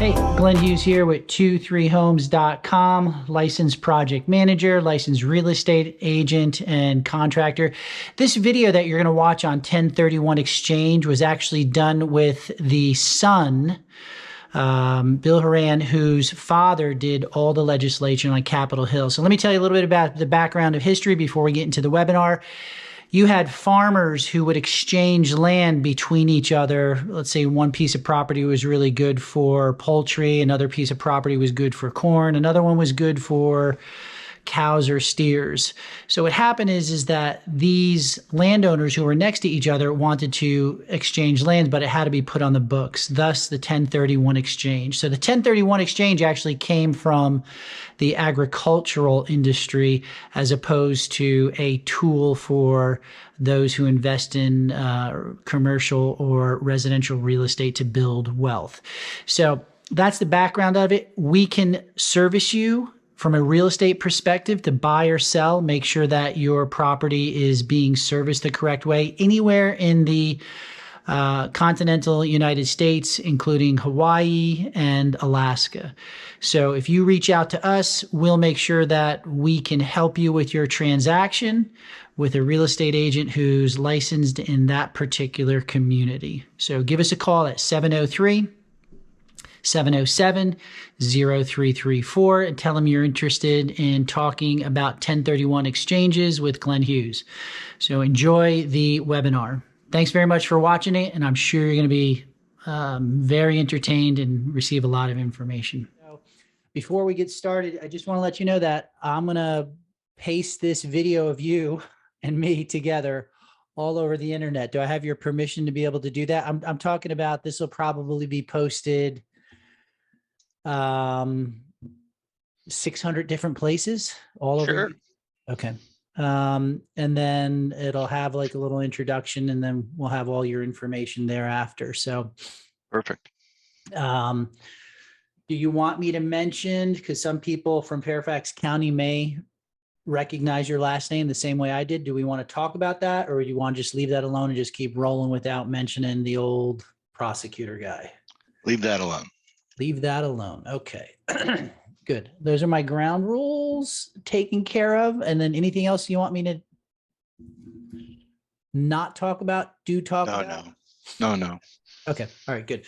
Hey, Glenn Hughes here with 23homes.com, licensed project manager, licensed real estate agent, and contractor. This video that you're going to watch on 1031 Exchange was actually done with the son, Bill Horan, whose father did all the legislation on Capitol Hill. So let me tell you a little bit about the background of history before we get into the webinar. You had farmers who would exchange land between each other. Let's say one piece of property was really good for poultry, another piece of property was good for corn, another one was good for cows or steers. So what happened is that these landowners who were next to each other wanted to exchange lands, but it had to be put on the books, thus the 1031 exchange. So the 1031 exchange actually came from the agricultural industry as opposed to a tool for those who invest in commercial or residential real estate to build wealth. So that's the background of it. We can service you from a real estate perspective to buy or sell. Make sure that your property is being serviced the correct way anywhere in the continental United States, including Hawaii and Alaska. So if you reach out to us, we'll make sure that we can help you with your transaction with a real estate agent who's licensed in that particular community. So give us a call at 703-707-0334 and tell them you're interested in talking about 1031 exchanges with Glenn Hughes. So enjoy the webinar. Thanks very much for watching it, and I'm sure you're going to be very entertained and receive a lot of information. So before we get started, I just want to let you know that I'm going to paste this video of you and me together all over the internet. Do I have your permission to be able to do that? I'm talking about this will probably be posted 600 different places all over. Sure. Okay. And then it'll have like a little introduction, and then we'll have all your information thereafter. So Perfect. do you want me to mention, because some people from Fairfax County may recognize your last name the same way I did. Do we want to talk about that, or do you want to just leave that alone and just keep rolling without mentioning the old prosecutor guy? Leave that alone. Leave that alone. Okay. Good. Those are my ground rules taken care of. And then anything else you want me to not talk about, talk about? No. Okay. All right, good.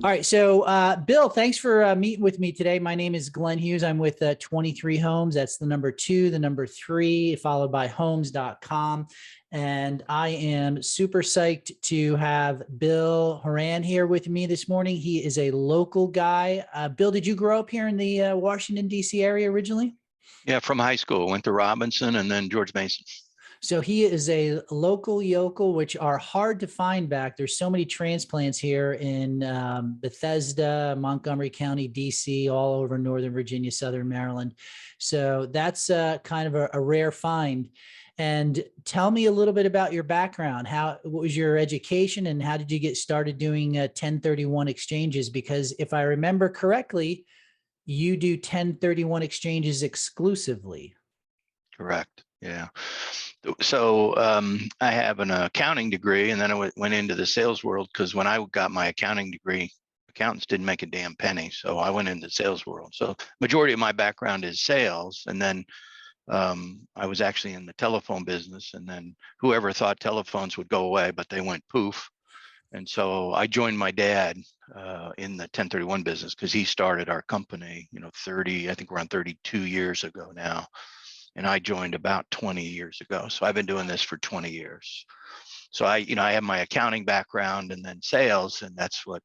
All right. So, Bill, thanks for meeting with me today. My name is Glenn Hughes. I'm with 23 Homes. That's the number 2, the number 3, followed by homes.com. And I am super psyched to have Bill Horan here with me this morning. He is a local guy. Bill, did you grow up here in the Washington, D.C. area originally? Yeah, from high school. Went to Robinson and then George Mason. So he is a local yokel, which are hard to find back. There's so many transplants here in Bethesda, Montgomery County, DC, all over Northern Virginia, Southern Maryland. So that's kind of a rare find. And tell me a little bit about your background. What was your education, and how did you get started doing 1031 exchanges? Because if I remember correctly, you do 1031 exchanges exclusively. Correct. Yeah. So I have an accounting degree, and then I went into the sales world because when I got my accounting degree, accountants didn't make a damn penny. So I went into the sales world. So majority of my background is sales. And then I was actually in the telephone business, and then whoever thought telephones would go away, but they went poof. And so I joined my dad in the 1031 business because he started our company, I think we're on 32 years ago now. And I joined about 20 years ago. So I've been doing this for 20 years. So I have my accounting background and then sales, and that's what,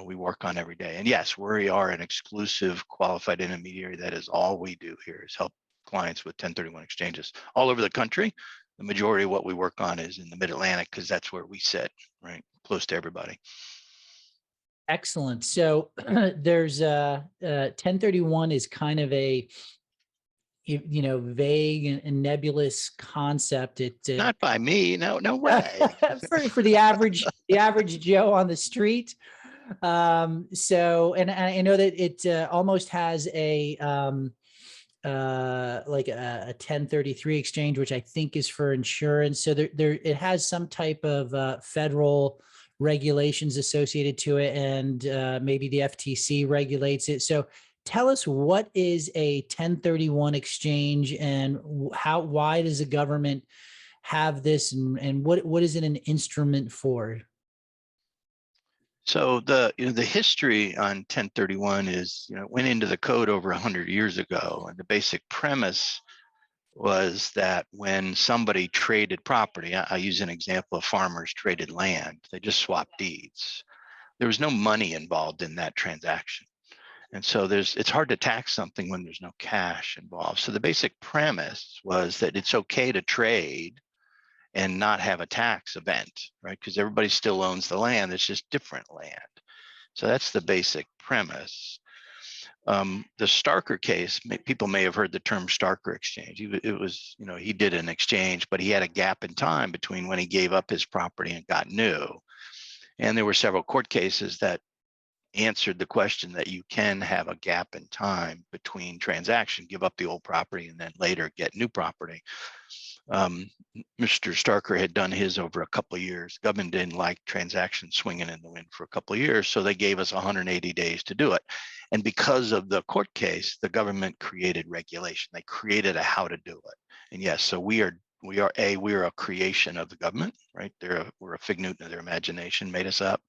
we work on every day. And yes, we are an exclusive qualified intermediary. That is all we do here, is help clients with 1031 exchanges all over the country. The majority of what we work on is in the Mid-Atlantic because that's where we sit, right? Close to everybody. Excellent. So there's 1031 is kind of a vague and nebulous concept. Not by me. No way. for the average Joe on the street. So, and I know that it almost has a like a 1033 exchange, which I think is for insurance. So there it has some type of federal regulations associated to it, and maybe the FTC regulates it. So tell us, what is a 1031 exchange, and why does the government have this, and what is it an instrument for? So the history on 1031 is, it went into the code over 100 years ago, and the basic premise was that when somebody traded property, I use an example of farmers traded land, they just swapped deeds. There was no money involved in that transaction. And so it's hard to tax something when there's no cash involved. So the basic premise was that it's okay to trade and not have a tax event, right? Because everybody still owns the land, it's just different land. So that's the basic premise. The Starker case, people may have heard the term Starker exchange. It was, he did an exchange, but he had a gap in time between when he gave up his property and got new. And there were several court cases that answered the question that you can have a gap in time between transaction, give up the old property, and then later get new property. Mr. Starker had done his over a couple of years. Government didn't like transactions swinging in the wind for a couple of years, so they gave us 180 days to do it. And because of the court case, the government created regulation. They created a how to do it. And yes, so we are a creation of the government, right? We're a fig Newton of their imagination, made us up.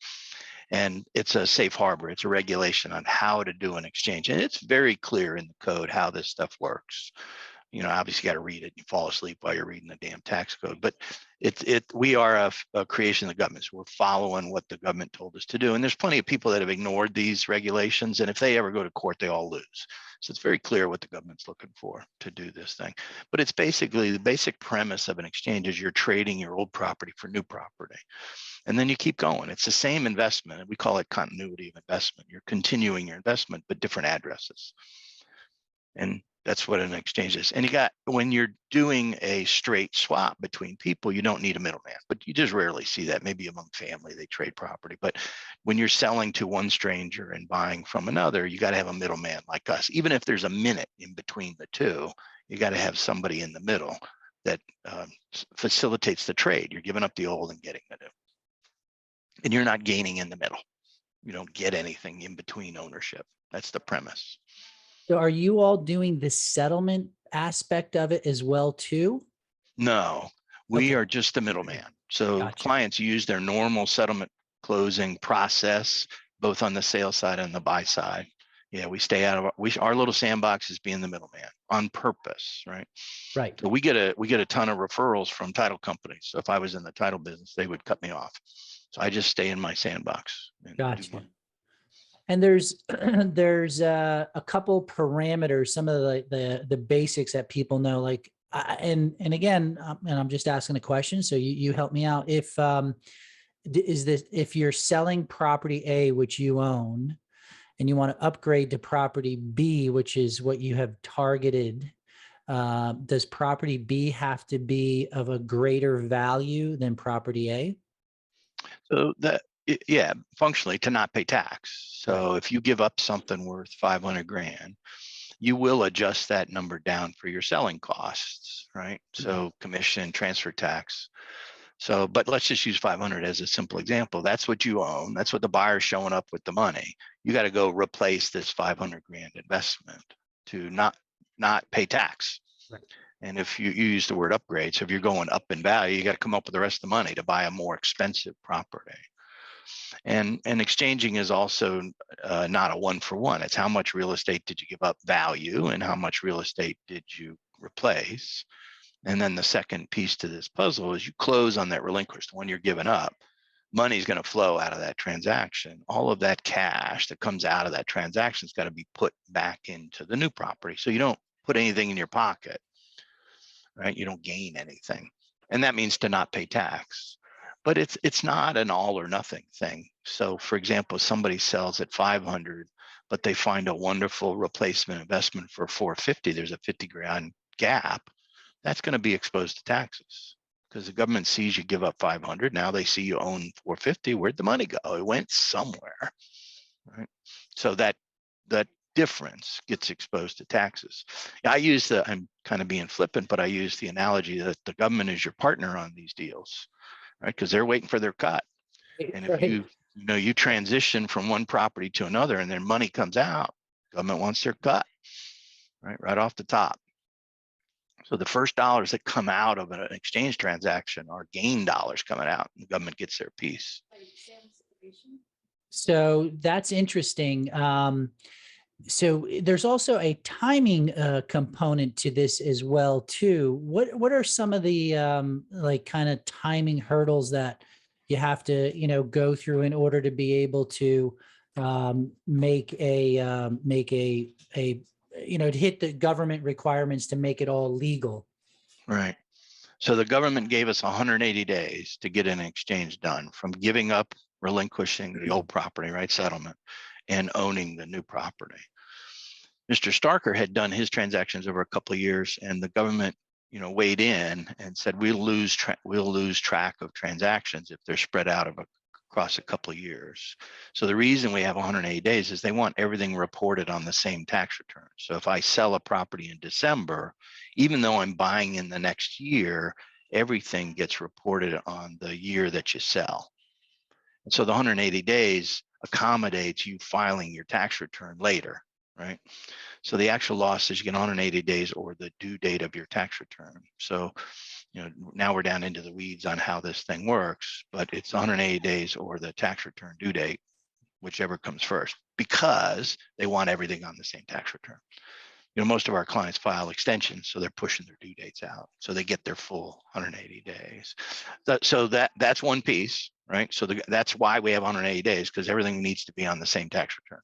And it's a safe harbor. It's a regulation on how to do an exchange. And it's very clear in the code how this stuff works. Obviously you got to read it. You fall asleep while you're reading the damn tax code, but we are a creation of the government. So we're following what the government told us to do. And there's plenty of people that have ignored these regulations. And if they ever go to court, they all lose. So it's very clear what the government's looking for to do this thing. But it's basically the basic premise of an exchange is you're trading your old property for new property. And then you keep going. It's the same investment. And we call it continuity of investment. You're continuing your investment, but different addresses. And that's what an exchange is. And when you're doing a straight swap between people, you don't need a middleman, but you just rarely see that. Maybe among family, they trade property. But when you're selling to one stranger and buying from another, you got to have a middleman like us. Even if there's a minute in between the two, you got to have somebody in the middle that facilitates the trade. You're giving up the old and getting the new. And you're not gaining in the middle. You don't get anything in between ownership. That's the premise. So are you all doing the settlement aspect of it as well too? No, we are just the middleman. So Gotcha. Clients use their normal settlement closing process, both on the sale side and the buy side. Yeah, we stay out of our little sandbox is being the middleman on purpose, right? Right. So we get a ton of referrals from title companies. So if I was in the title business, they would cut me off. So I just stay in my sandbox. Gotcha. And there's a couple parameters, some of the basics that people know, like, and again, and I'm just asking a question, so you help me out. If you're selling property A, which you own, and you want to upgrade to property B, which is what you have targeted, does property B have to be of a greater value than property A? So yeah, functionally to not pay tax. So if you give up something worth 500 grand, you will adjust that number down for your selling costs, right? So commission, transfer tax. So, but let's just use 500 as a simple example. That's what you own. That's what the buyer's showing up with the money. You got to go replace this 500 grand investment to not pay tax. Right. And if you use the word upgrade, so if you're going up in value, you got to come up with the rest of the money to buy a more expensive property. And exchanging is also not a one for one. It's how much real estate did you give up value and how much real estate did you replace. And then the second piece to this puzzle is you close on that relinquished, the one you're giving up. Money is going to flow out of that transaction. All of that cash that comes out of that transaction has got to be put back into the new property. So you don't put anything in your pocket, right? You don't gain anything. And that means to not pay tax. But it's not an all or nothing thing. So for example, somebody sells at 500, but they find a wonderful replacement investment for 450. There's a 50 grand gap. That's going to be exposed to taxes because the government sees you give up 500. Now they see you own 450. Where'd the money go? It went somewhere, right? So that difference gets exposed to taxes. I'm kind of being flippant, but I use the analogy that the government is your partner on these deals, right? Because they're waiting for their cut. And if Right. you transition from one property to another and then money comes out, government wants their cut, right off the top. So the first dollars that come out of an exchange transaction are gain dollars coming out, and the government gets their piece. So that's interesting. So there's also a timing component to this as well too. What are some of the like kind of timing hurdles that you have to go through in order to be able to make a to hit the government requirements to make it all legal? Right. So the government gave us 180 days to get an exchange done, from giving up, relinquishing the old property, right, settlement, and owning the new property. Mr. Starker had done his transactions over a couple of years, and the government, weighed in and said we'll lose track of transactions if they're spread out across a couple of years. So the reason we have 180 days is they want everything reported on the same tax return. So if I sell a property in December, even though I'm buying in the next year, everything gets reported on the year that you sell. And so the 180 days accommodates you filing your tax return later, right? So the actual loss is you get 180 days or the due date of your tax return. So, now we're down into the weeds on how this thing works, but it's 180 days or the tax return due date, whichever comes first, because they want everything on the same tax return. Most of our clients file extensions, so they're pushing their due dates out, so they get their full 180 days. So that's one piece, right? So that's why we have 180 days, because everything needs to be on the same tax return.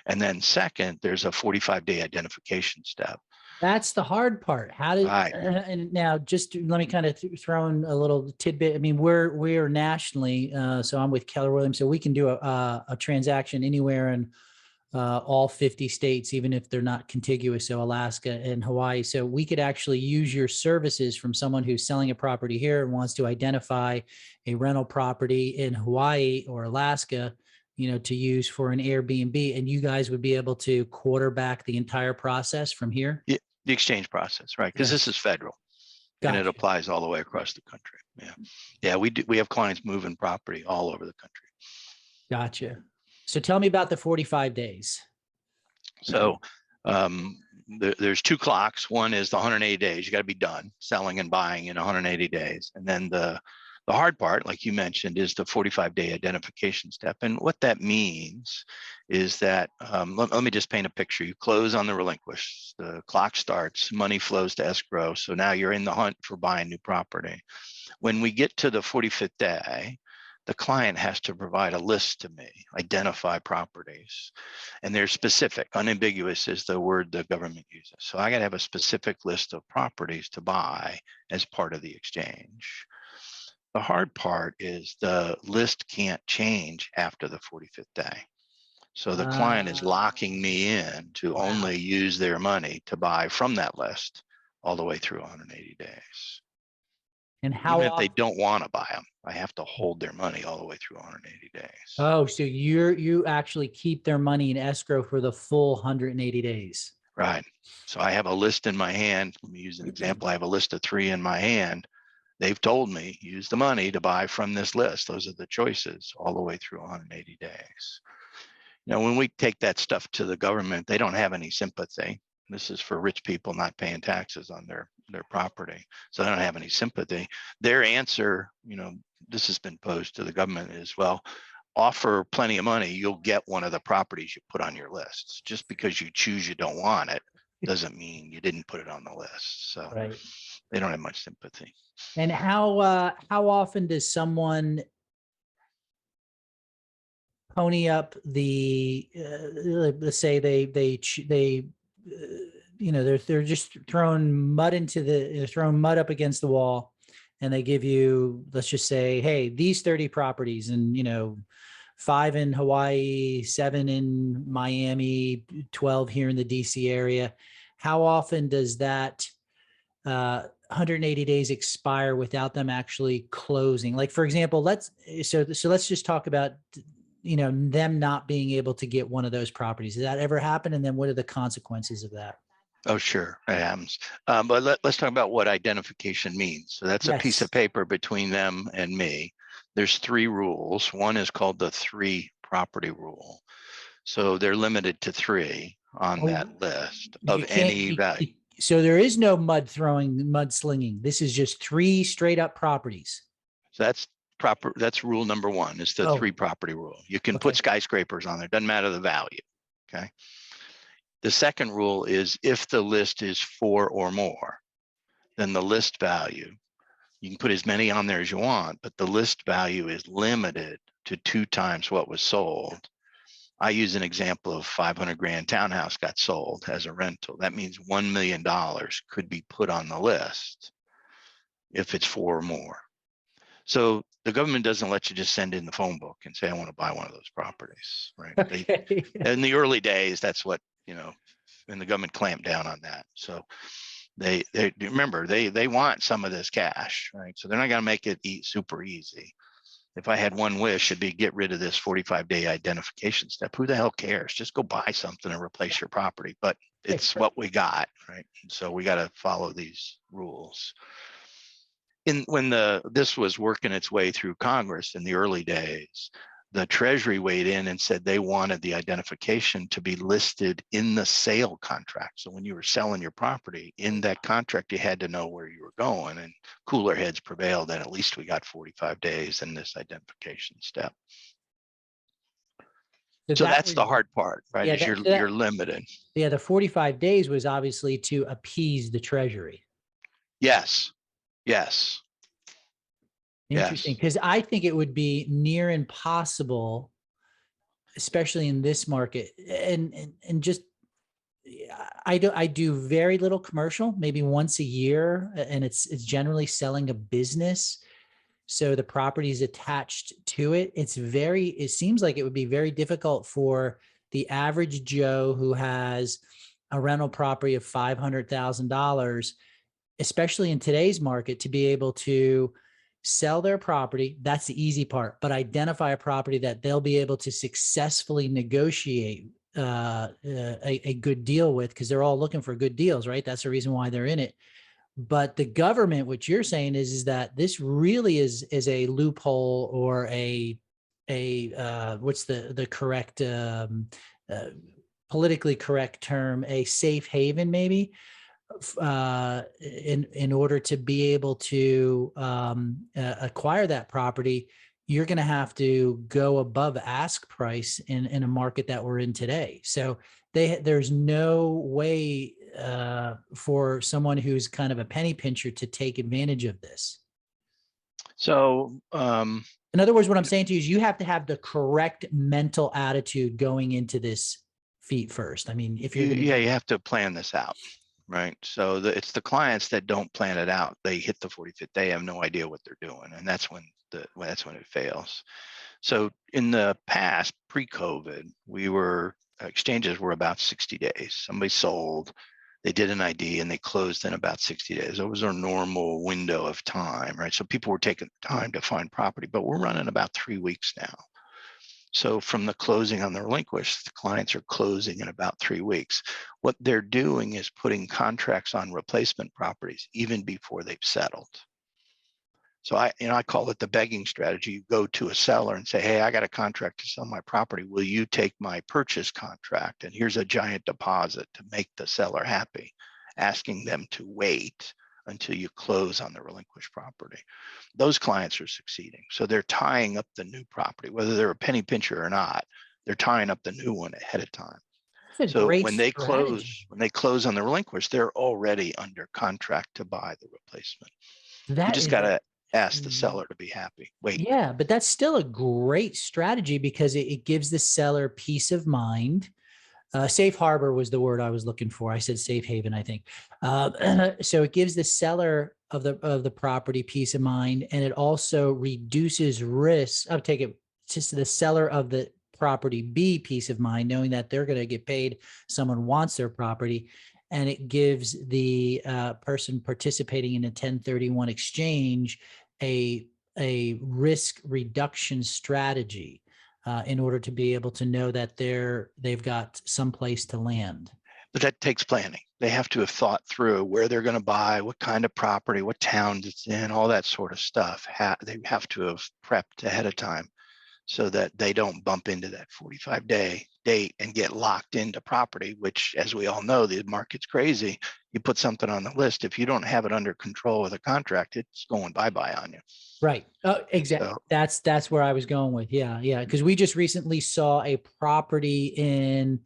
And then second, there's a 45-day identification step. That's the hard part. How did Right. And now just let me kind of throw in a little tidbit. I mean, we're nationally, so I'm with Keller Williams, so we can do a transaction anywhere in all 50 states, even if they're not contiguous. So Alaska and Hawaii. So we could actually use your services from someone who's selling a property here and wants to identify a rental property in Hawaii or Alaska, to use for an Airbnb, and you guys would be able to quarterback the entire process from here. Yeah, the exchange process, right? Because this is federal, and it applies all the way across the country. Yeah. We have clients moving property all over the country. Gotcha. So tell me about the 45 days. So there's two clocks. One is the 180 days. You got to be done selling and buying in 180 days. And then the hard part, like you mentioned, is the 45-day identification step. And what that means is that, let me just paint a picture. You close on the relinquish, the clock starts, money flows to escrow. So now you're in the hunt for buying new property. When we get to the 45th day, the client has to provide a list to me, identify properties, and they're specific. Unambiguous is the word the government uses. So I got to have a specific list of properties to buy as part of the exchange. The hard part is the list can't change after the 45th day. So the client is locking me in to only use their money to buy from that list all the way through 180 days. And how even if they don't want to buy them, I have to hold their money all the way through 180 days. Oh, so you actually keep their money in escrow for the full 180 days. Right. So I have a list in my hand. Let me use an example. I have a list of 3 in my hand. They've told me, use the money to buy from this list. Those are the choices all the way through 180 days. When we take that stuff to the government, they don't have any sympathy. This is for rich people not paying taxes on their property. So they don't have any sympathy. Their answer, this has been posed to the government is, well, offer plenty of money, you'll get one of the properties you put on your list. Just because you choose you don't want it doesn't mean you didn't put it on the list. So they don't have much sympathy. And how often does someone pony up the let's say they're just throwing mud up against the wall, and they give you, let's just say, hey, these 30 properties, and 5 in Hawaii, 7 in Miami, 12 here in the DC area. How often does that 180 days expire without them actually closing? Like, for example, let's just talk about them not being able to get one of those properties. Does that ever happen? And then what are the consequences of that? Oh, sure, it happens. But let's talk about what identification means. So that's a piece of paper between them and me There's 3 rules. One is called the 3 property rule. So they're limited to 3 on Oh, that list you of can't. any value. So there is no mud throwing, mud slinging. This is just 3 straight up properties. So that's proper. That's rule number 1 is the 3 Oh, property rule. You can put okay. skyscrapers on there. Doesn't matter the value. Okay. The second rule is if the list is 4 or more, then the list value, you can put as many on there as you want, but the list value is limited to 2 times what was sold. I use an example of 500 grand townhouse got sold as a rental. That means $1 million could be put on the list if it's 4 or more. So the government doesn't let you just send in the phone book and say, I want to buy one of those properties, right? Okay. In the early days, that's what, and the government clamped down on that. So they remember, they want some of this cash, right? So they're not going to make it super easy. If I had one wish, it'd be get rid of this 45-day identification step. Who the hell cares? Just go buy something and replace your property. But it's what we got, right? So we got to follow these rules. When this was working its way through Congress in the early days, the Treasury weighed in and said they wanted the identification to be listed in the sale contract. So when you were selling your property in that contract, you had to know where you were going, and cooler heads prevailed. And at least we got 45 days in this identification step. So that's the hard part, right? Yeah, is you're limited. Yeah, the 45 days was obviously to appease the Treasury. Yes. Yes. Interesting, because I think it would be near impossible, especially in this market, and just I do very little commercial, maybe once a year, and it's generally selling a business. So the property is attached to it. It seems like it would be very difficult for the average Joe who has a rental property of $500,000, especially in today's market, to be able to sell their property. That's the easy part, but identify a property that they'll be able to successfully negotiate a good deal with, because they're all looking for good deals, right? That's the reason why they're in it. But the government, what you're saying is that this really is a loophole, or what's the correct politically correct term, a safe haven, maybe, in order to be able to acquire that property. You're going to have to go above ask price in a market that we're in today. So there's no way for someone who's kind of a penny pincher to take advantage of this. So, in other words, what I'm saying to you is you have to have the correct mental attitude going into this feat first. I mean, if you're you have to plan this out. Right. So it's the clients that don't plan it out. They hit the 45th day, have no idea what they're doing. And that's when it fails. So in the past, pre-COVID, exchanges were about 60 days. Somebody sold, they did an ID, and they closed in about 60 days. That was our normal window of time, right? So people were taking time to find property, but we're running about 3 weeks now. So from the closing on the relinquished, the clients are closing in about 3 weeks. What they're doing is putting contracts on replacement properties even before they've settled. So I call it the begging strategy. You go to a seller and say, hey, I got a contract to sell my property. Will you take my purchase contract? And here's a giant deposit to make the seller happy, asking them to wait until you close on the relinquished property. Those clients are succeeding. So they're tying up the new property, whether they're a penny pincher or not, they're tying up the new one ahead of time. So when they close on the relinquished, they're already under contract to buy the replacement. You just got to ask the seller to be happy. Wait. Yeah, but that's still a great strategy, because it gives the seller peace of mind. Safe harbor was the word I was looking for. I said safe haven, I think. So it gives the seller of the property peace of mind, and it also reduces risk. I'll take it just to the seller of the property be peace of mind, knowing that they're going to get paid. Someone wants their property, and it gives the person participating in a 1031 exchange a risk reduction strategy. In order to be able to know that they've got some place to land. But that takes planning. They have to have thought through where they're going to buy, what kind of property, what town it's in, all that sort of stuff. They have to have prepped ahead of time so that they don't bump into that 45-day date and get locked into property, which, as we all know, the market's crazy. You put something on the list, if you don't have it under control with a contract, it's going bye-bye on you. Right. Exactly. So, That's where I was going with. Yeah. Yeah. Because we just recently saw a property in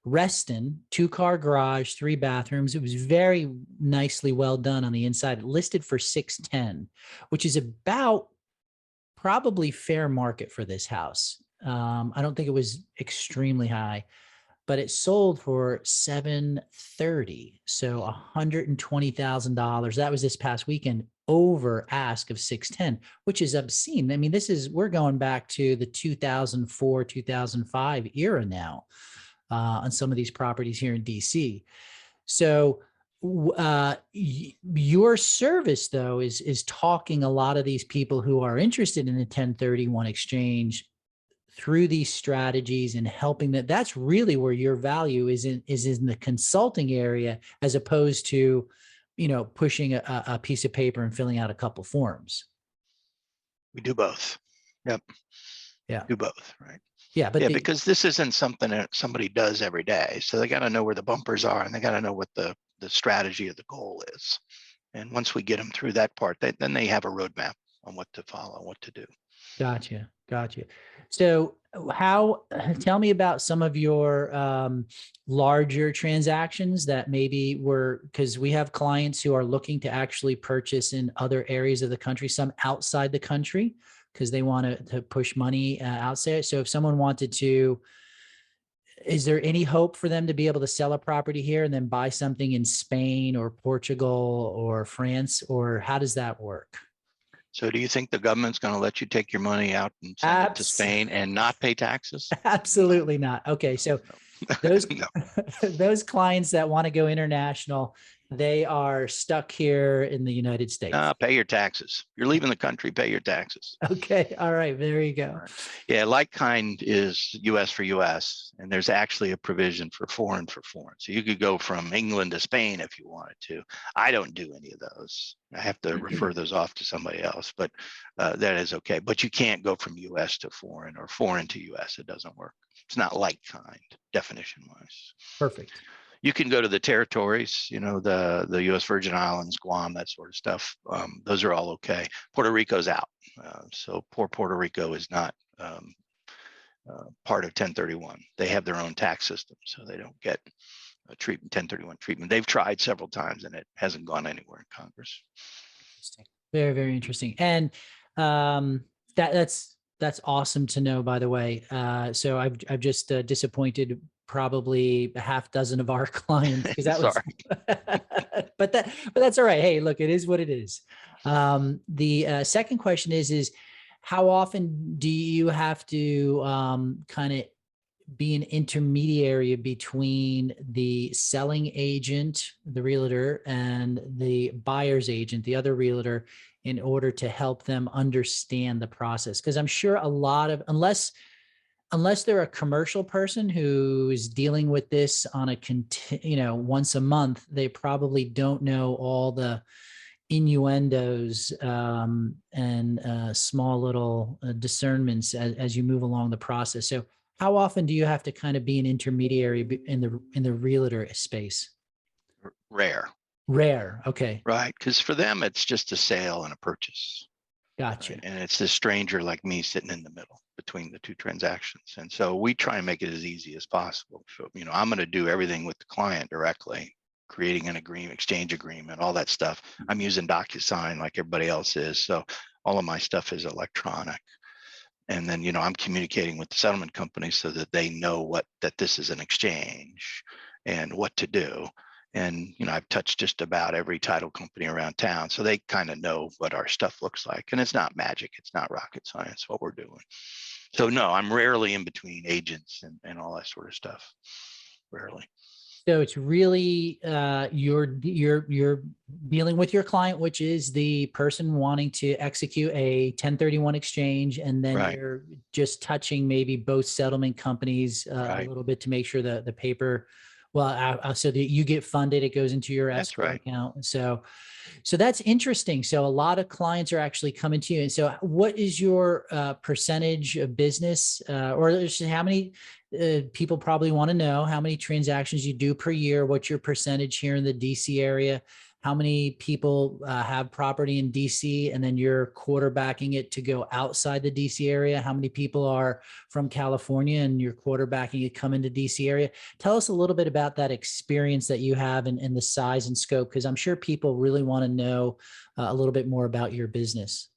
Reston, 2-car garage, 3 bathrooms. It was very nicely well done on the inside. Listed for 610, which is about probably fair market for this house. I don't think it was extremely high, but it sold for 730. So $120,000. That was this past weekend, over ask of 610, which is obscene. I mean, we're going back to the 2004, 2005 era now on some of these properties here in DC. So your service, though, is talking a lot of these people who are interested in a 1031 exchange through these strategies and helping that. That's really where your value is in the consulting area, as opposed to, pushing a piece of paper and filling out a couple forms. we do both. Yep. Yeah. Do both, right? Yeah. But because this isn't something that somebody does every day. So they got to know where the bumpers are, and they got to know what the strategy of the goal is. And once we get them through that part, then they have a roadmap on what to follow, what to do. Gotcha. So tell me about some of your larger transactions that maybe because we have clients who are looking to actually purchase in other areas of the country, some outside the country, because they want to push money outside. So if someone wanted to, is there any hope for them to be able to sell a property here and then buy something in Spain or Portugal or France, or how does that work? So do you think the government's going to let you take your money out and send it to Spain and not pay taxes? Absolutely not. Okay. So those, No. those clients that want to go international, they are stuck here in the United States. Pay your taxes. You're leaving the country, pay your taxes. Okay. All right. There you go. Yeah. Like kind is US for US, and there's actually a provision for foreign. So you could go from England to Spain if you wanted to. I don't do any of those. I have to refer those off to somebody else, but that is okay. But you can't go from US to foreign or foreign to US. It doesn't work. It's not like kind, definition wise. Perfect. You can go to the territories, the U.S. Virgin Islands, Guam, that sort of stuff. Those are all okay. Puerto Rico's out. So poor Puerto Rico is not part of 1031. They have their own tax system, so they don't get a 1031 treatment. They've tried several times, and it hasn't gone anywhere in Congress. Interesting. Very, very interesting. And that's awesome to know, by the way. So I've just disappointed probably a half dozen of our clients, because that was but that's all right. Hey, look, it is what it is. The second question is how often do you have to kind of be an intermediary between the selling agent, the realtor, and the buyer's agent, the other realtor, in order to help them understand the process? Because I'm sure a lot of, unless they're a commercial person who is dealing with this on a once a month, they probably don't know all the innuendos and small little discernments as you move along the process. So how often do you have to kind of be an intermediary in the realtor space? Rare. Okay. Right. Because for them, it's just a sale and a purchase. Gotcha. Right? And it's this stranger like me sitting in the middle between the two transactions. And so we try and make it as easy as possible. So, I'm going to do everything with the client directly, creating an agreement, exchange agreement, all that stuff. I'm using DocuSign like everybody else is. So all of my stuff is electronic. And then, I'm communicating with the settlement company so that they know that this is an exchange and what to do. And, I've touched just about every title company around town, so they kind of know what our stuff looks like. And it's not magic. It's not rocket science, what we're doing. So no, I'm rarely in between agents and all that sort of stuff. Rarely. So it's really you're dealing with your client, which is the person wanting to execute a 1031 exchange, and then you're just touching maybe both settlement companies a little bit to make sure that the paper Well, so that you get funded, it goes into your That's escrow right. account. So that's interesting. So a lot of clients are actually coming to you. And so what is your percentage of business, or how many people probably want to know how many transactions you do per year? What's your percentage here in the DC area? How many people have property in DC, and then you're quarterbacking it to go outside the DC area? How many people are from California and you're quarterbacking it come into DC area? Tell us a little bit about that experience that you have, and the size and scope, because I'm sure people really want to know a little bit more about your business.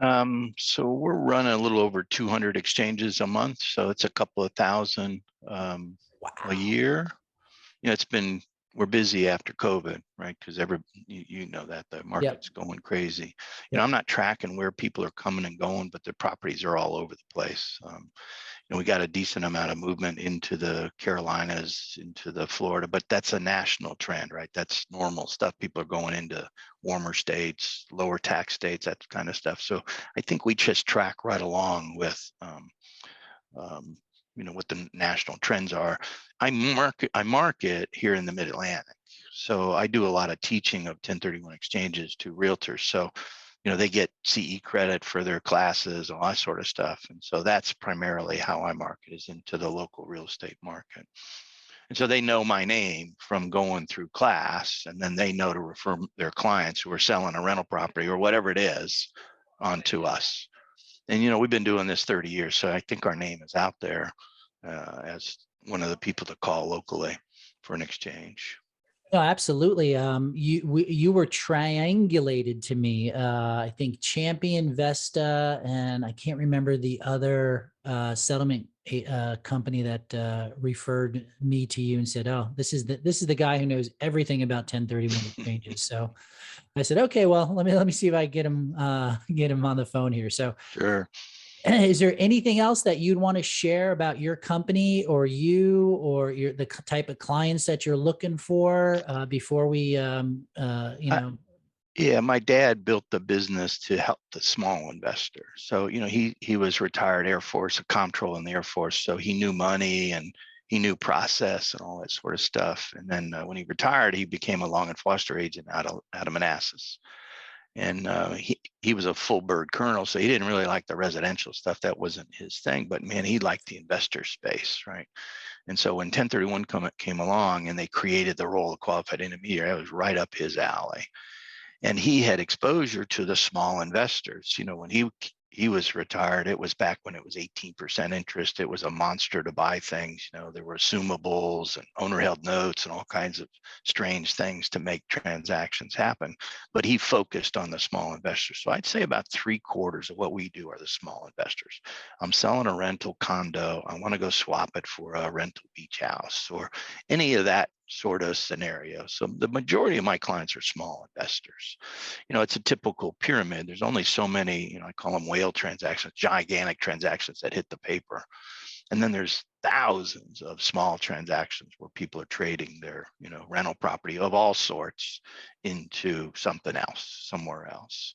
So we're running a little over 200 exchanges a month. So it's a couple of thousand a Wow. year. We're busy after COVID, right? Because you know that the Yep. market's going crazy. Yep. I'm not tracking where people are coming and going, but their properties are all over the place. We got a decent amount of movement into the Carolinas, into the Florida, but that's a national trend, right? That's normal stuff. People are going into warmer states, lower tax states, that kind of stuff. So I think we just track right along with, what the national trends are. I market here in the Mid-Atlantic. So I do a lot of teaching of 1031 exchanges to realtors. So they get CE credit for their classes, all that sort of stuff. And so that's primarily how I market, is into the local real estate market. And so they know my name from going through class, and then they know to refer their clients who are selling a rental property or whatever it is onto us. And, we've been doing this 30 years. So I think our name is out there as one of the people to call locally for an exchange. No, absolutely. You were triangulated to me. I think Champion, Vesta, and I can't remember the other settlement company that referred me to you and said, "Oh, this is the guy who knows everything about 1031 exchanges." So I said, "Okay, well, let me see if I get him on the phone here." So Sure. is there anything else that you'd want to share about your company, or the type of clients that you're looking for before we, Yeah, my dad built the business to help the small investor. So, he was retired Air Force, a comptroller in the Air Force. So he knew money and he knew process and all that sort of stuff. And then when he retired, he became a Long and Foster agent out of Manassas. And he was a full bird colonel, so he didn't really like the residential stuff. That wasn't his thing. But man, he liked the investor space, right? And so when 1031 came along and they created the role of qualified intermediary, that was right up his alley. And he had exposure to the small investors. When he was retired, it was back when it was 18% interest. It was a monster to buy things. There were assumables and owner held notes and all kinds of strange things to make transactions happen. But he focused on the small investors. So I'd say about 3/4 of what we do are the small investors. I'm selling a rental condo. I want to go swap it for a rental beach house or any of that sort of scenario. So the majority of my clients are small investors. It's a typical pyramid. There's only so many, I call them whale transactions, gigantic transactions that hit the paper. And then there's thousands of small transactions where people are trading their, rental property of all sorts into something else, somewhere else.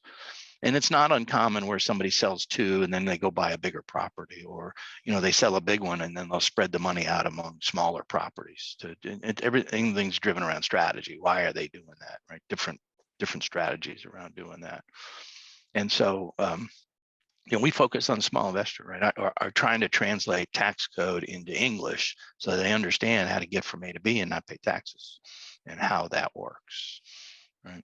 And it's not uncommon where somebody sells two and then they go buy a bigger property, or they sell a big one and then they'll spread the money out among smaller properties. Everything's driven around strategy. Why are they doing that, right? Different strategies around doing that. And so we focus on the small investor, right? Are trying to translate tax code into English so they understand how to get from A to B and not pay taxes, and how that works. Right.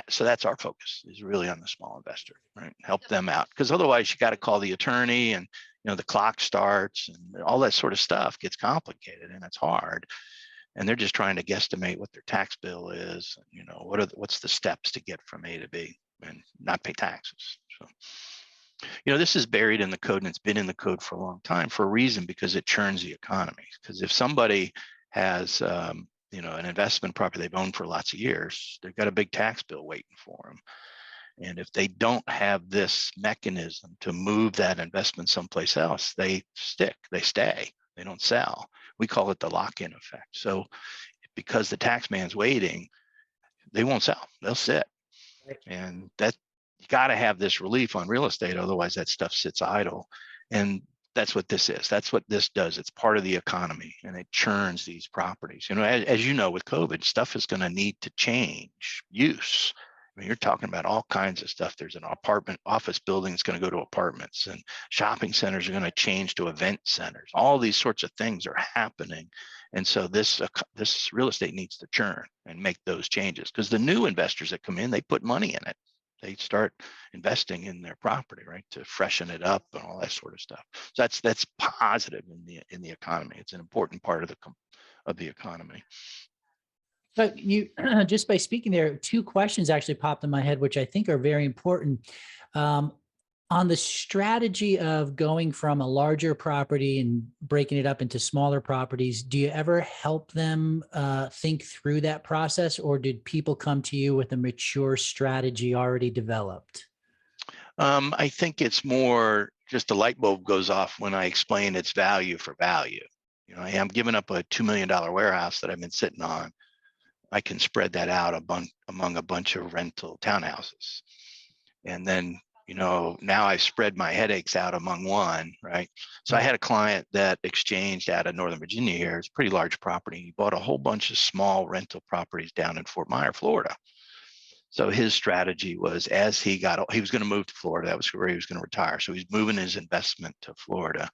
So that's our focus, is really on the small investor, right? Help them out, because otherwise you got to call the attorney, and the clock starts and all that sort of stuff gets complicated and it's hard. And they're just trying to guesstimate what their tax bill is. What's the steps to get from A to B and not pay taxes. So, this is buried in the code, and it's been in the code for a long time for a reason, because it churns the economy. Because if somebody has an investment property they've owned for lots of years, they've got a big tax bill waiting for them. And if they don't have this mechanism to move that investment someplace else, they stay, they don't sell. We call it the lock-in effect. So because the tax man's waiting, they won't sell, they'll sit. And that, you got to have this relief on real estate, otherwise that stuff sits idle. And That's what this is. That's what this does. It's part of the economy, and it churns these properties. You know, as you know, with COVID, stuff is going to need to change use. I mean, you're talking about all kinds of stuff. There's an apartment office building that's going to go to apartments, and shopping centers are going to change to event centers. All these sorts of things are happening. And so this real estate needs to churn and make those changes, because the new investors that come in, they put money in it. They start investing in their property, right, to freshen it up and all that sort of stuff. So that's positive in the economy. It's an important part of the economy. But you, just by speaking there, two questions actually popped in my head, which I think are very important. On the strategy of going from a larger property and breaking it up into smaller properties, do you ever help them think through that process, or did people come to you with a mature strategy already developed? I think it's more just a light bulb goes off when I explain its value for value. You know, I'm giving up a $2 million warehouse that I've been sitting on. I can spread that out among a bunch of rental townhouses. And then, you know, now I've spread my headaches out among one, right? So I had a client that exchanged out of Northern Virginia here. It's a pretty large property. He bought a whole bunch of small rental properties down in Fort Myers, Florida. So his strategy was, as he was going to move to Florida. That was where he was going to retire. So he's moving his investment to Florida.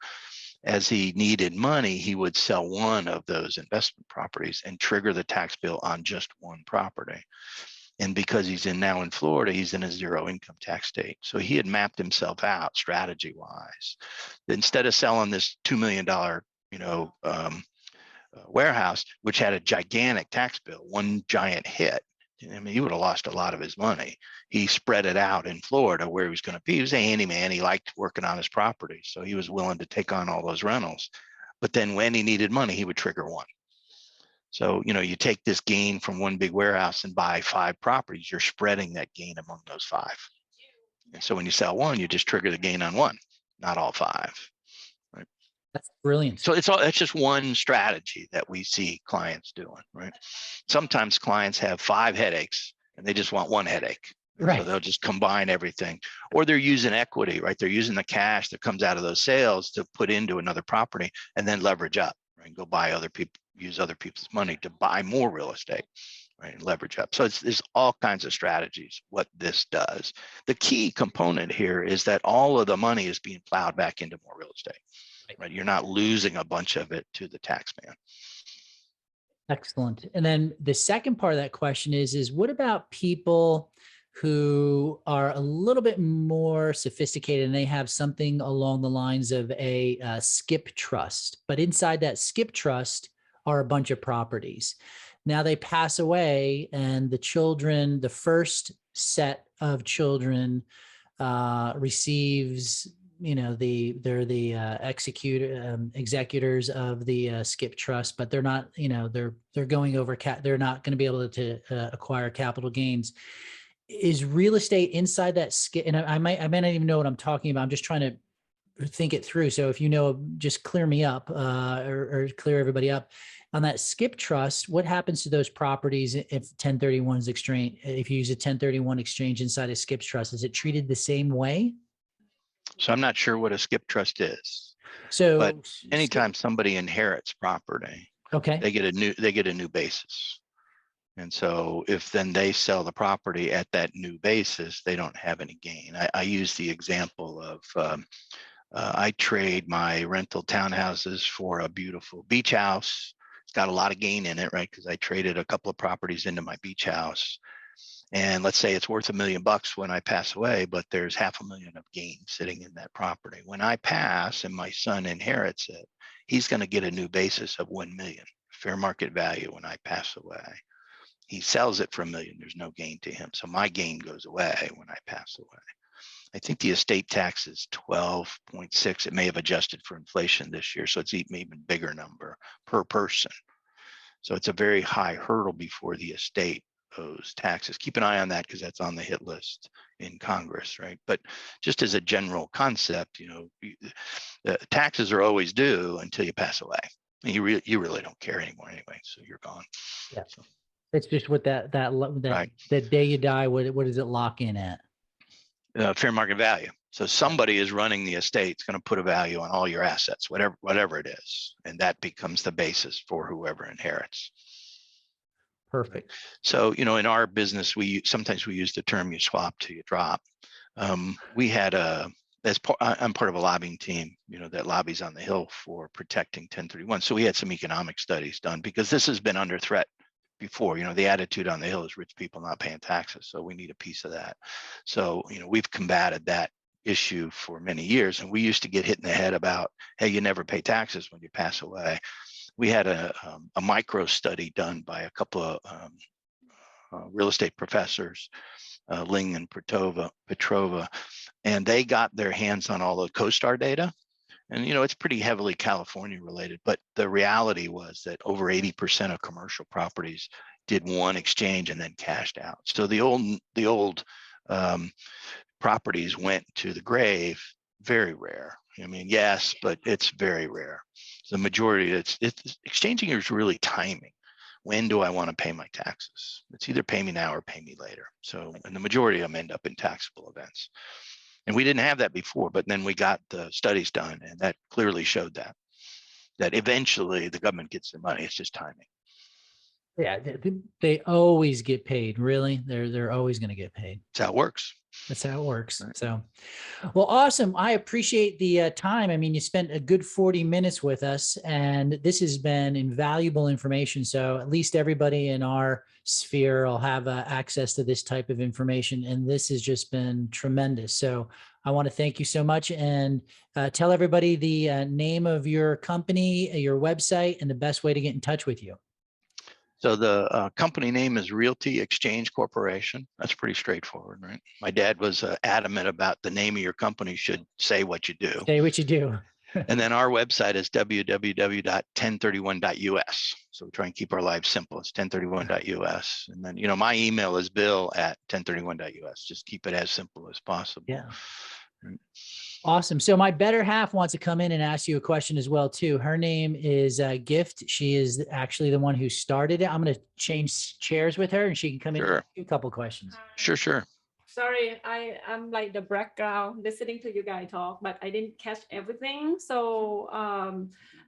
As he needed money, he would sell one of those investment properties and trigger the tax bill on just one property. And because he's now in Florida, he's in a zero income tax state. So he had mapped himself out strategy wise. Instead of selling this $2 million, warehouse, which had a gigantic tax bill, one giant hit, I mean, he would have lost a lot of his money. He spread it out in Florida where he was going to be. He was a handyman. He liked working on his property. So he was willing to take on all those rentals. But then when he needed money, he would trigger one. So, you know, you take this gain from one big warehouse and buy 5 properties, you're spreading that gain among those 5. And so when you sell one, you just trigger the gain on one, not all 5. Right? That's brilliant. So that's just one strategy that we see clients doing, right? Sometimes clients have 5 headaches and they just want one headache. Right. So they'll just combine everything, or they're using equity, right? They're using the cash that comes out of those sales to put into another property and then leverage up, right? Go buy use other people's money to buy more real estate, right? And leverage up. So there's all kinds of strategies what this does. The key component here is that all of the money is being plowed back into more real estate, right? You're not losing a bunch of it to the tax man. Excellent. And then the second part of that question is what about people who are a little bit more sophisticated and they have something along the lines of a skip trust, but inside that skip trust are a bunch of properties. Now they pass away and the first set of children receives, you know, they're the executors of the skip trust, but they're not, you know, they're going over they're not going to be able to acquire capital gains. Is real estate inside that skip? And I may not even know what I'm talking about. I'm just trying to think it through. So if you know, just clear me up or clear everybody up on that skip trust. What happens to those properties if 1031 is exchange? If you use a 1031 exchange inside a skip trust, is it treated the same way? So I'm not sure what a skip trust is. So, but anytime somebody inherits property, okay, they get a new basis. And so if then they sell the property at that new basis, they don't have any gain. I use the example of I trade my rental townhouses for a beautiful beach house. It's got a lot of gain in it, right? Because I traded a couple of properties into my beach house. And let's say it's worth $1 million when I pass away, but there's $500,000 of gain sitting in that property. When I pass and my son inherits it, he's going to get a new basis of $1 million, fair market value when I pass away. He sells it for $1 million. There's no gain to him. So my gain goes away when I pass away. I think the estate tax is 12.6. It may have adjusted for inflation this year. So it's an even bigger number per person. So it's a very high hurdle before the estate owes taxes. Keep an eye on that because that's on the hit list in Congress, right? But just as a general concept, you know, taxes are always due until you pass away. And you really don't care anymore anyway. So you're gone. Yeah. So. It's just what that right. The day you die, what does it lock in at? Fair market value. So somebody is running the estate. It's going to put a value on all your assets, whatever it is, and that becomes the basis for whoever inherits. Perfect. So, in our business, sometimes we use the term "you swap till you drop." We had I'm part of a lobbying team, that lobbies on the Hill for protecting 1031. So we had some economic studies done because this has been under threat before. The attitude on the Hill is rich people not paying taxes. So we need a piece of that. So, we've combated that issue for many years. And we used to get hit in the head about, hey, you never pay taxes when you pass away. We had a micro study done by a couple of real estate professors, Ling and Petrova, and they got their hands on all the CoStar data. And, it's pretty heavily California related, but the reality was that over 80% of commercial properties did one exchange and then cashed out. So the old properties went to the grave. Very rare. Yes, but it's very rare. The majority, it's exchanging is really timing. When do I want to pay my taxes? It's either pay me now or pay me later. So, and the majority of them end up in taxable events. And we didn't have that before, but then we got the studies done, and that clearly showed that eventually the government gets their money. It's just timing. Yeah, they always get paid. Really, they're always going to get paid. That's how it works. That's how it works. Right. So, well, awesome. I appreciate the time. You spent a good 40 minutes with us, and this has been invaluable information. So at least everybody in our sphere will have access to this type of information. And this has just been tremendous. So I want to thank you so much, and tell everybody the name of your company, your website, and the best way to get in touch with you. So the company name is Realty Exchange Corporation. That's pretty straightforward, right? My dad was adamant about the name of your company should say what you do. Say what you do. And then our website is www.1031.us. So we try and keep our lives simple. It's 1031.us. And then, my email is bill@1031.us. Just keep it as simple as possible. Yeah. Right. Awesome. So my better half wants to come in and ask you a question as well, too. Her name is Gift. She is actually the one who started it. I'm going to change chairs with her, and she can come in and ask you a couple of questions. Sure. Sorry, I'm like the background listening to you guys talk, but I didn't catch everything. So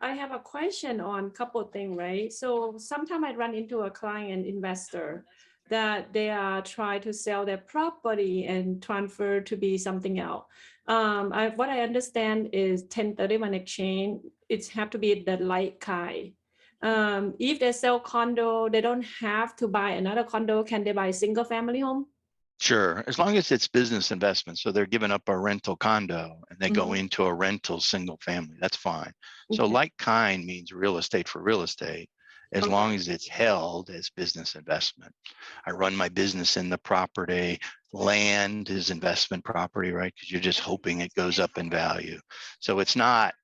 I have a question on a couple of things, right? So sometimes I run into a client investor that they are trying to sell their property and transfer to be something else. What I understand is 1031 exchange, it's have to be the light kind. If they sell condo, they don't have to buy another condo. Can they buy a single family home? Sure. As long as it's business investment. So they're giving up a rental condo and they go into a rental single family. That's fine. So Okay. like kind means real estate for real estate, as long as it's held as business investment. I run my business in the property. Land is investment property, right? Because you're just hoping it goes up in value. So it's not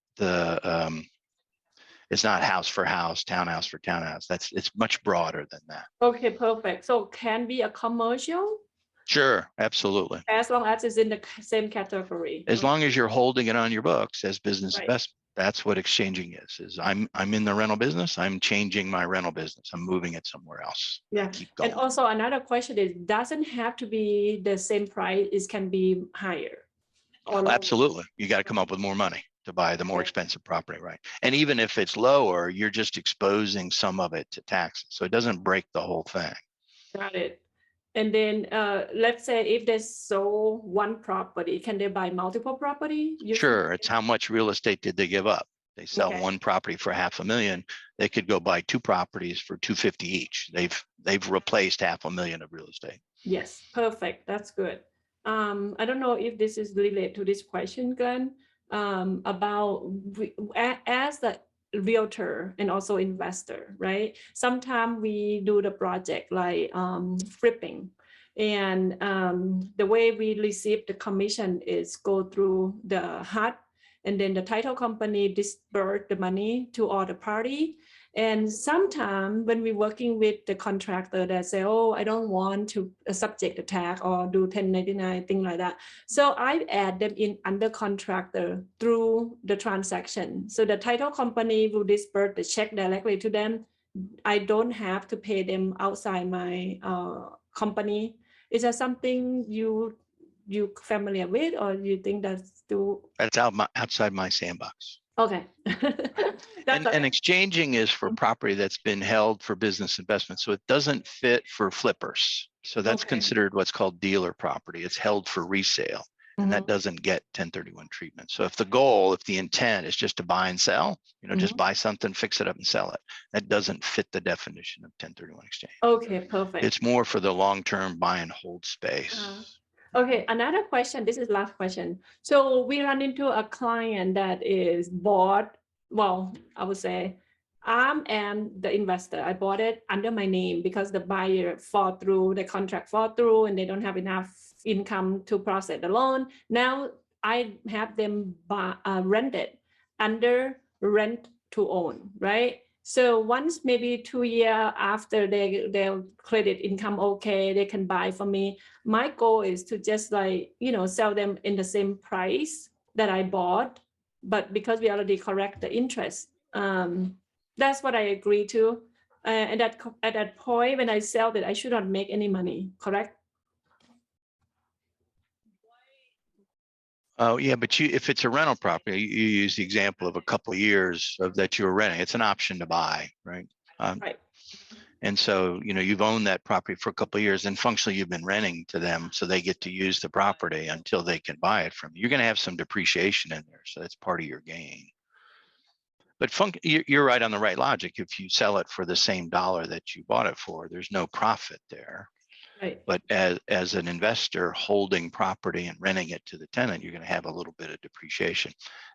it's not house for house, townhouse for townhouse. It's much broader than that. Okay, perfect. So can be a commercial Sure, absolutely. as long as it's in the same category. As long as you're holding it on your books as business Right. investment. That's what exchanging is I'm in the rental business. I'm changing my rental business. I'm moving it somewhere else. Yeah. Keep going. And also another question is, doesn't have to be the same price, it can be higher. Or lower. Absolutely. You got to come up with more money to buy the more Okay. expensive property, right? And even if it's lower, you're just exposing some of it to taxes. So it doesn't break the whole thing. Got it. And then let's say if they sold one property, can they buy multiple property? Sure. It's how much real estate did they give up? They sell Okay. one property for $500,000. They could go buy two properties for $250,000 each. They've replaced $500,000 of real estate. Yes, perfect. That's good. I don't know if this is related to this question, Glenn, about as the realtor and also investor, right? Sometimes we do the project like flipping, and the way we receive the commission is go through the HUD, and then the title company disperse the money to all the party. And sometimes when we're working with the contractor that say, oh, I don't want to subject the tax or do 1099, thing like that. So I add them in under contractor through the transaction. So the title company will disperse the check directly to them. I don't have to pay them outside my company. Is that something you you familiar with, or you think that's still That's outside my sandbox. okay? That's And exchanging is for property that's been held for business investment. So it doesn't fit for flippers. So that's Okay. considered what's called dealer property. It's held for resale. And that doesn't get 1031 treatment. So if the intent is just to buy and sell, just buy something, fix it up and sell it, that doesn't fit the definition of 1031 exchange. Okay, perfect. It's more for the long-term buy and hold space. Okay, another question. This is last question. So we run into a client that is bought, well, I would say I am the investor. I bought it under my name because the buyer fall through, the contract fall through, and they don't have enough income to process the loan. Now I have them rent it under rent to own, right? So once maybe 2 years after their credit income okay, they can buy from me. My goal is to just like, sell them in the same price that I bought, but because we already correct the interest, that's what I agree to. And at that point, when I sell it, I should not make any money, correct? Oh yeah, but if it's a rental property, you use the example of a couple of years that you were renting. It's an option to buy, right? Right. And so, you've owned that property for a couple of years, and functionally you've been renting to them, so they get to use the property until they can buy it from you. You're going to have some depreciation in there, so that's part of your gain. But you're right on the right logic. If you sell it for the same dollar that you bought it for, there's no profit there. Right. But as an investor holding property and renting it to the tenant, you're going to have a little bit of depreciation.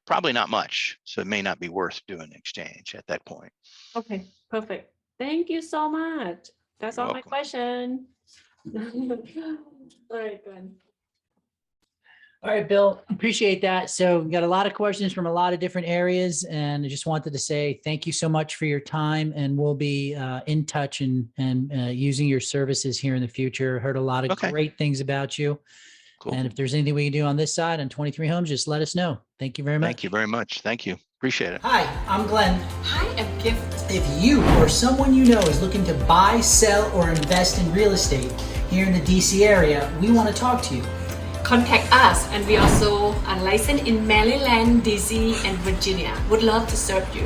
Probably not much. So it may not be worth doing an exchange at that point. Okay, perfect. Thank you so much. That's You're all welcome. my question. All right, good. All right, Bill, appreciate that. So we got a lot of questions from a lot of different areas, and I just wanted to say thank you so much for your time, and we'll be in touch and using your services here in the future. Heard a lot of great things about you. Cool. And if there's anything we can do on this side on 23 Homes, just let us know. Thank you very much. Thank you very much. Thank you. Appreciate it. Hi, I'm Glenn. Hi, I'm Gift. If you or someone you know is looking to buy, sell, or invest in real estate here in the DC area, we want to talk to you. Contact us, and we also are licensed in Maryland, DC, and Virginia. Would love to serve you.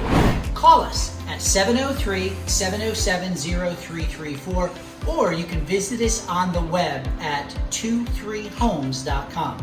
Call us at 703-707-0334, or you can visit us on the web at 23homes.com.